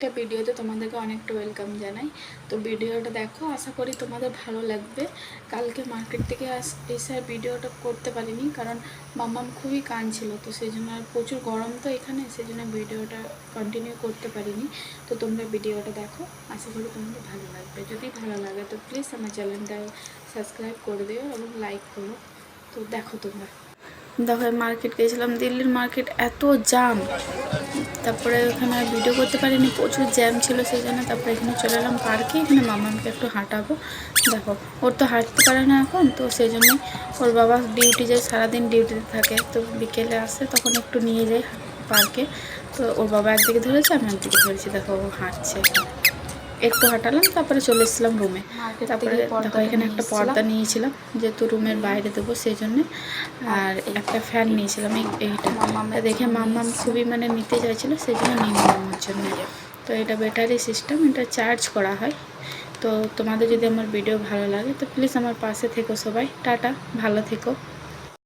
একটা ভিডিওতে তোমাদেরকে অনেকটা ওয়েলকাম জানাই। তো ভিডিওটা দেখো, আশা করি তোমাদের ভালো লাগবে। কালকে মার্কেট থেকে এসে আর ভিডিওটা করতে পারিনি, কারণ মাম্মাম খুবই কাঁদছিল, তো সেই জন্য আর প্রচুর গরম তো এখানে, সেই জন্য ভিডিওটা কন্টিনিউ করতে পারিনি। তো তোমরা ভিডিওটা দেখো, আশা করি তোমাদের ভালো লাগবে। যদি ভালো লাগে তো প্লিজ আমার চ্যানেলটা সাবস্ক্রাইব করে দিও এবং লাইক করো। তো দেখো তোমরা। দেখো মার্কেট গিয়েছিলাম, দিল্লির মার্কেট এত জ্যাম, তারপরে ওখানে আর ভিডিও করতে পারিনি, প্রচুর জ্যাম ছিল সেই জন্য। তারপরে এখানে চলে এলাম পার্কে, এখানে মামাকে একটু হাঁটাবো। দেখো ওর তো হাঁটতে পারে না এখন, তো সেই জন্য ওর বাবা ডিউটি যায়, সারাদিন ডিউটিতে থাকে, তো বিকেলে আসে তখন একটু নিয়ে যায় পার্কে। তো ওর বাবা একদিকে ধরেছে, আমি একদিকে ধরেছি। দেখো ও হাঁটছে, একটু হাঁটালাম, তারপরে চলে এসেছিলাম রুমে। তারপরে দেখো এখানে একটা পর্দা নিয়েছিলাম, যেহেতু রুমের বাইরে দেবো সেই জন্যে। আর একটা ফ্যান নিয়েছিলাম এইটা দেখে মাম্মাম খুবই নিতে চাইছিলো, সেই জন্য নিয়ে নিলাম ওর জন্য। তো এটা ব্যাটারি সিস্টেম, এটা চার্জ করা হয়। তো তোমাদের যদি আমার ভিডিও ভালো লাগে তো প্লিজ আমার পাশে থেকো সবাই। টাটা, ভালো থেকো।